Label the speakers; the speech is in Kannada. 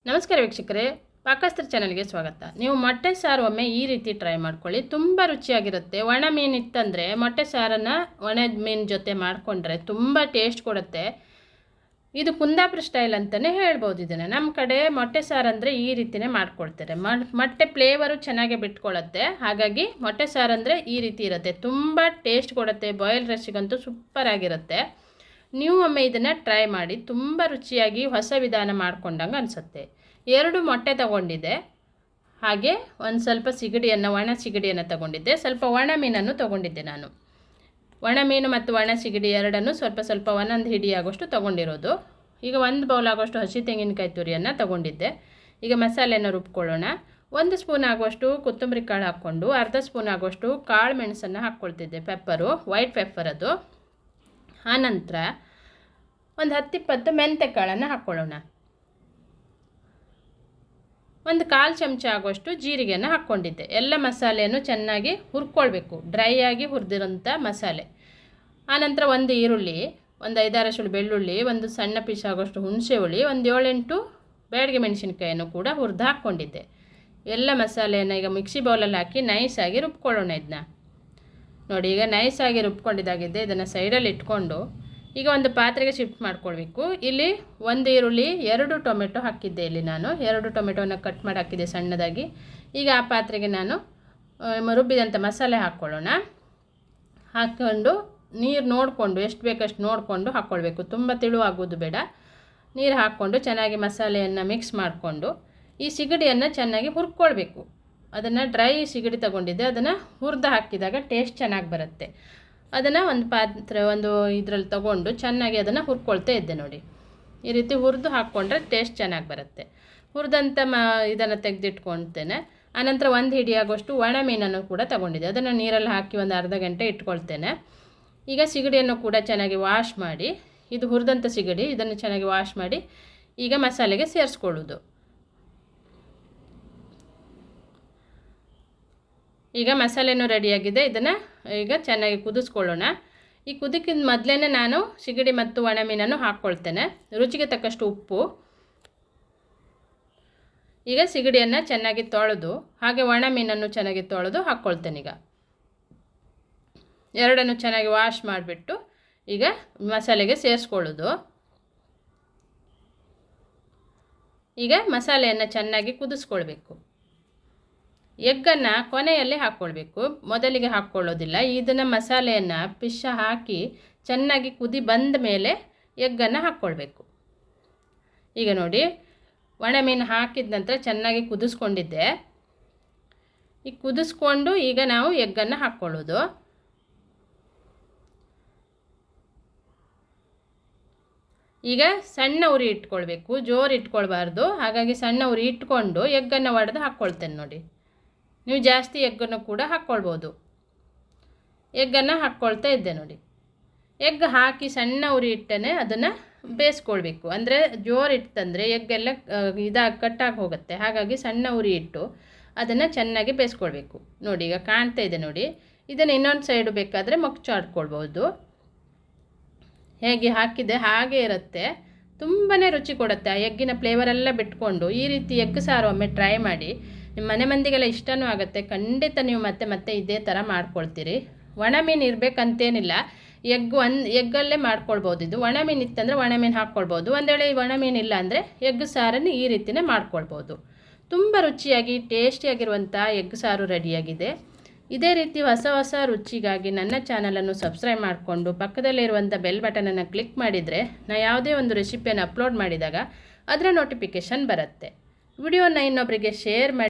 Speaker 1: ನಮಸ್ಕಾರ ವೀಕ್ಷಕರೇ, ಪಾಕಸ್ತ್ರ ಚಾನಲ್ಗೆ ಸ್ವಾಗತ. ನೀವು ಮೊಟ್ಟೆ ಸಾರು ಒಮ್ಮೆ ಈ ರೀತಿ ಟ್ರೈ ಮಾಡ್ಕೊಳ್ಳಿ, ತುಂಬ ರುಚಿಯಾಗಿರುತ್ತೆ. ಒಣ ಮೀನು ಇತ್ತಂದರೆ ಮೊಟ್ಟೆ ಸಾರನ್ನು ಒಣ ಮೀನು ಜೊತೆ ಮಾಡಿಕೊಂಡ್ರೆ ತುಂಬ ಟೇಸ್ಟ್ ಕೊಡುತ್ತೆ. ಇದು ಕುಂದಾಪುರ ಸ್ಟೈಲ್ ಅಂತಲೇ ಹೇಳ್ಬೋದು. ಇದನ್ನು ನಮ್ಮ ಕಡೆ ಮೊಟ್ಟೆ ಸಾರು ಅಂದರೆ ಈ ರೀತಿಯೇ ಮಾಡ್ಕೊಳ್ತಾರೆ. ಮೊಟ್ಟೆ ಫ್ಲೇವರು ಚೆನ್ನಾಗಿ ಬಿಟ್ಕೊಳ್ಳುತ್ತೆ. ಹಾಗಾಗಿ ಮೊಟ್ಟೆ ಸಾರು ಅಂದರೆ ಈ ರೀತಿ ಇರುತ್ತೆ, ತುಂಬ ಟೇಸ್ಟ್ ಕೊಡುತ್ತೆ. ಬಾಯ್ಲ್ ರೈಸಿಗಂತೂ ಸೂಪರ್ ಆಗಿರುತ್ತೆ. ನೀವು ಒಮ್ಮೆ ಇದನ್ನು ಟ್ರೈ ಮಾಡಿ, ತುಂಬ ರುಚಿಯಾಗಿ ಹೊಸ ವಿಧಾನ ಮಾಡ್ಕೊಂಡಂಗೆ ಅನಿಸುತ್ತೆ. 2 ಮೊಟ್ಟೆ ತಗೊಂಡಿದ್ದೆ, ಹಾಗೆ ಒಂದು ಸ್ವಲ್ಪ ಸಿಗಡಿಯನ್ನು, ಒಣ ಸಿಗಡಿಯನ್ನು ತಗೊಂಡಿದ್ದೆ, ಸ್ವಲ್ಪ ಒಣ ಮೀನನ್ನು ತಗೊಂಡಿದ್ದೆ. ನಾನು ಒಣ ಮೀನು ಮತ್ತು ಒಣ ಸಿಗಡಿ ಎರಡನ್ನು ಸ್ವಲ್ಪ ಸ್ವಲ್ಪ ಒಂದೊಂದು ಹಿಡಿಯಾಗೋಷ್ಟು ತಗೊಂಡಿರೋದು. ಈಗ 1 ಬೌಲ್ ಆಗೋಷ್ಟು ಹಸಿ ತೆಂಗಿನಕಾಯಿ ತುರಿಯನ್ನು ತಗೊಂಡಿದ್ದೆ. ಈಗ ಮಸಾಲೆಯನ್ನು ರುಬ್ಕೊಳ್ಳೋಣ. 1 ಸ್ಪೂನ್ ಆಗುವಷ್ಟು ಕೊತ್ತಂಬರಿ ಕಾಳು ಹಾಕ್ಕೊಂಡು, ಅರ್ಧ ಸ್ಪೂನ್ ಆಗುವಷ್ಟು ಕಾಳು ಮೆಣಸನ್ನು ಹಾಕ್ಕೊಳ್ತಿದ್ದೆ, ಪೆಪ್ಪರು, ವೈಟ್ ಪೆಪ್ಪರ್ ಅದು. ಆನಂತರ ಒಂದು 10-20 ಮೆಂತ್ಯ ಕಾಳನ್ನು ಹಾಕ್ಕೊಳ್ಳೋಣ. 1/4 ಚಮಚ ಆಗುವಷ್ಟು ಜೀರಿಗೆಯನ್ನು ಹಾಕ್ಕೊಂಡಿದ್ದೆ. ಎಲ್ಲ ಮಸಾಲೆಯನ್ನು ಚೆನ್ನಾಗಿ ಹುರ್ಕೊಳ್ಬೇಕು, ಡ್ರೈ ಆಗಿ ಹುರಿದಿರೋಂಥ ಮಸಾಲೆ. ಆನಂತರ 1 ಈರುಳ್ಳಿ, ಒಂದು 5-6 ಎಸಳು ಬೆಳ್ಳುಳ್ಳಿ, ಒಂದು ಸಣ್ಣ ಪೀಸ್ ಆಗೋಷ್ಟು ಹುಣಸೆ ಹುಳಿ, ಒಂದು 7-8 ಬ್ಯಾಡಗೆ ಮೆಣಸಿನ್ಕಾಯನ್ನು ಕೂಡ ಹುರಿದು ಹಾಕ್ಕೊಂಡಿದ್ದೆ. ಎಲ್ಲ ಮಸಾಲೆಯನ್ನು ಈಗ ಮಿಕ್ಸಿ ಬೌಲಲ್ಲಿ ಹಾಕಿ ನೈಸಾಗಿ ರುಬ್ಕೊಳ್ಳೋಣ. ಇದನ್ನ ನೋಡಿ, ಈಗ ನೈಸಾಗಿ ರುಬ್ಕೊಂಡಿದ್ದಾಗಿದೆ. ಇದನ್ನು ಸೈಡಲ್ಲಿ ಇಟ್ಕೊಂಡು ಈಗ ಒಂದು ಪಾತ್ರೆಗೆ ಶಿಫ್ಟ್ ಮಾಡ್ಕೊಳ್ಬೇಕು. ಇಲ್ಲಿ 1 ಈರುಳ್ಳಿ, 2 ಟೊಮೆಟೊ ಹಾಕಿದ್ದೆ. ಇಲ್ಲಿ ನಾನು 2 ಟೊಮೆಟೊನ ಕಟ್ ಮಾಡಿ ಹಾಕಿದ್ದೆ ಸಣ್ಣದಾಗಿ. ಈಗ ಆ ಪಾತ್ರೆಗೆ ನಾನು ರುಬ್ಬಿದಂಥ ಮಸಾಲೆ ಹಾಕ್ಕೊಳ್ಳೋಣ. ಹಾಕ್ಕೊಂಡು ನೀರು ನೋಡಿಕೊಂಡು, ಎಷ್ಟು ಬೇಕಷ್ಟು ನೋಡಿಕೊಂಡು ಹಾಕ್ಕೊಳ್ಬೇಕು, ತುಂಬ ತೆಳುವಾಗೋದು ಬೇಡ. ನೀರು ಹಾಕ್ಕೊಂಡು ಚೆನ್ನಾಗಿ ಮಸಾಲೆಯನ್ನು ಮಿಕ್ಸ್ ಮಾಡಿಕೊಂಡು ಈ ಸಿಗಡಿಯನ್ನು ಚೆನ್ನಾಗಿ ಹುರ್ಕೊಳ್ಬೇಕು. ಅದನ್ನು ಡ್ರೈ ಸಿಗಡಿ ತಗೊಂಡಿದ್ದೆ, ಅದನ್ನು ಹುರಿದು ಹಾಕಿದಾಗ ಟೇಸ್ಟ್ ಚೆನ್ನಾಗಿ ಬರುತ್ತೆ. ಅದನ್ನು ಒಂದು ಇದರಲ್ಲಿ ತಗೊಂಡು ಚೆನ್ನಾಗಿ ಅದನ್ನು ಹುರ್ಕೊಳ್ತಾ ಇದ್ದೆ. ನೋಡಿ, ಈ ರೀತಿ ಹುರಿದು ಹಾಕ್ಕೊಂಡ್ರೆ ಟೇಸ್ಟ್ ಚೆನ್ನಾಗಿ ಬರುತ್ತೆ. ಹುರಿದಂಥ ಇದನ್ನು ತೆಗೆದಿಟ್ಕೊಳ್ತೇನೆ. ಆನಂತರ 1 ಹಿಡಿಯಾಗೋಷ್ಟು ಒಣ ಮೀನನ್ನು ಕೂಡ ತಗೊಂಡಿದ್ದೆ, ಅದನ್ನು ನೀರಲ್ಲಿ ಹಾಕಿ ಒಂದು ಅರ್ಧ ಗಂಟೆ ಇಟ್ಕೊಳ್ತೇನೆ. ಈಗ ಸಿಗಡಿಯನ್ನು ಕೂಡ ಚೆನ್ನಾಗಿ ವಾಶ್ ಮಾಡಿ, ಇದು ಹುರಿದಂಥ ಸಿಗಡಿ, ಇದನ್ನು ಚೆನ್ನಾಗಿ ವಾಶ್ ಮಾಡಿ ಈಗ ಮಸಾಲೆಗೆ ಸೇರಿಸ್ಕೊಳ್ಳೋದು. ಈಗ ಮಸಾಲೆನೂ ರೆಡಿಯಾಗಿದೆ. ಇದನ್ನು ಈಗ ಚೆನ್ನಾಗಿ ಕುದಿಸ್ಕೊಳ್ಳೋಣ. ಈ ಕುದಿಕಿದ ಮೊದಲೇ ನಾನು ಸಿಗಡಿ ಮತ್ತು ಒಣ ಮೀನನ್ನು ಹಾಕ್ಕೊಳ್ತೇನೆ. ರುಚಿಗೆ ತಕ್ಕಷ್ಟು ಉಪ್ಪು. ಈಗ ಸಿಗಡಿಯನ್ನು ಚೆನ್ನಾಗಿ ತೊಳೆದು, ಹಾಗೆ ಒಣ ಮೀನನ್ನು ಚೆನ್ನಾಗಿ ತೊಳೆದು ಹಾಕ್ಕೊಳ್ತೇನೆ. ಈಗ ಎರಡನ್ನು ಚೆನ್ನಾಗಿ ವಾಶ್ ಮಾಡಿಬಿಟ್ಟು ಈಗ ಮಸಾಲೆಗೆ ಸೇರಿಸ್ಕೊಳ್ಳೋದು. ಈಗ ಮಸಾಲೆಯನ್ನು ಚೆನ್ನಾಗಿ ಕುದಿಸ್ಕೊಳ್ಬೇಕು. ಎಗ್ಗನ್ನು ಕೊನೆಯಲ್ಲಿ ಹಾಕ್ಕೊಳ್ಬೇಕು, ಮೊದಲಿಗೆ ಹಾಕ್ಕೊಳ್ಳೋದಿಲ್ಲ. ಇದನ್ನು ಮಸಾಲೆಯನ್ನು ಪಿಶ ಹಾಕಿ ಚೆನ್ನಾಗಿ ಕುದಿ ಬಂದ ಮೇಲೆ ಎಗ್ಗನ್ನು ಹಾಕ್ಕೊಳ್ಬೇಕು. ಈಗ ನೋಡಿ, ಒಣ ಮೀನು ಹಾಕಿದ ನಂತರ ಚೆನ್ನಾಗಿ ಕುದಿಸ್ಕೊಂಡಿದ್ದೆ. ಈಗ ಕುದಿಸ್ಕೊಂಡು ಈಗ ನಾವು ಎಗ್ಗನ್ನು ಹಾಕ್ಕೊಳ್ಳೋದು. ಈಗ ಸಣ್ಣ ಉರಿ ಇಟ್ಕೊಳ್ಬೇಕು, ಜೋರು ಇಟ್ಕೊಳ್ಬಾರ್ದು. ಹಾಗಾಗಿ ಸಣ್ಣ ಉರಿ ಇಟ್ಕೊಂಡು ಎಗ್ಗನ್ನು ಒಡೆದು ಹಾಕ್ಕೊಳ್ತೇನೆ. ನೋಡಿ, ನೀವು ಜಾಸ್ತಿ ಎಗ್ಗನ್ನು ಕೂಡ ಹಾಕ್ಕೊಳ್ಬೋದು. ಎಗ್ಗನ್ನು ಹಾಕ್ಕೊಳ್ತಾ ಇದ್ದೆ. ನೋಡಿ, ಎಗ್ ಹಾಕಿ ಸಣ್ಣ ಉರಿ ಇಟ್ಟನೆ ಅದನ್ನು ಬೇಯಿಸ್ಕೊಳ್ಬೇಕು. ಅಂದರೆ ಜೋರು ಇಟ್ಟಂದರೆ ಎಗ್ಗೆಲ್ಲ ಕಟ್ಟಾಗಿ ಹೋಗುತ್ತೆ. ಹಾಗಾಗಿ ಸಣ್ಣ ಉರಿ ಇಟ್ಟು ಅದನ್ನು ಚೆನ್ನಾಗಿ ಬೇಯಿಸ್ಕೊಳ್ಬೇಕು. ನೋಡಿ, ಈಗ ಕಾಣ್ತಾ ಇದೆ ನೋಡಿ. ಇದನ್ನು ಇನ್ನೊಂದು ಸೈಡು ಬೇಕಾದರೆ ಮುಚ್ಚಾಡ್ಕೊಳ್ಬೋದು. ಹೇಗೆ ಹಾಕಿದೆ ಹಾಗೆ ಇರುತ್ತೆ, ತುಂಬಾ ರುಚಿ ಕೊಡುತ್ತೆ. ಆ ಎಗ್ಗಿನ ಫ್ಲೇವರೆಲ್ಲ ಬಿಟ್ಕೊಂಡು ಈ ರೀತಿ ಎಗ್ ಸಾರು ಒಮ್ಮೆ ಟ್ರೈ ಮಾಡಿ. ನಿಮ್ಮ ಮನೆ ಮಂದಿಗೆಲ್ಲ ಇಷ್ಟನೂ ಆಗುತ್ತೆ. ಖಂಡಿತ ನೀವು ಮತ್ತೆ ಇದೇ ಥರ ಮಾಡ್ಕೊಳ್ತೀರಿ. ಒಣ ಮೀನು ಇರಬೇಕಂತೇನಿಲ್ಲ, ಎಗ್ಗಲ್ಲೇ ಮಾಡ್ಕೊಳ್ಬೋದು. ಇದು ಒಣ ಮೀನು ಇತ್ತಂದರೆ ಒಣ ಮೀನು ಹಾಕ್ಕೊಳ್ಬೋದು. ಒಂದು ವೇಳೆ ಒಣ ಮೀನು ಇಲ್ಲ ಅಂದರೆ ಎಗ್ ಸಾರನ್ನು ಈ ರೀತಿಯೇ ಮಾಡ್ಕೊಳ್ಬೋದು. ತುಂಬ ರುಚಿಯಾಗಿ ಟೇಸ್ಟಿಯಾಗಿರುವಂಥ ಎಗ್ ಸಾರು ರೆಡಿಯಾಗಿದೆ. ಇದೇ ರೀತಿ ಹೊಸ ರುಚಿಗಾಗಿ ನನ್ನ ಚಾನಲನ್ನು ಸಬ್ಸ್ಕ್ರೈಬ್ ಮಾಡಿಕೊಂಡು ಪಕ್ಕದಲ್ಲಿರುವಂಥ ಬೆಲ್ ಬಟನನ್ನು ಕ್ಲಿಕ್ ಮಾಡಿದರೆ ನಾನು ಯಾವುದೇ ಒಂದು ರೆಸಿಪಿಯನ್ನು ಅಪ್ಲೋಡ್ ಮಾಡಿದಾಗ ಅದರ ನೋಟಿಫಿಕೇಷನ್ ಬರುತ್ತೆ. ವಿಡಿಯೋನ ಇನ್ನೊಬ್ಬರಿಗೆ ಶೇರ್ ಮಾಡಿ.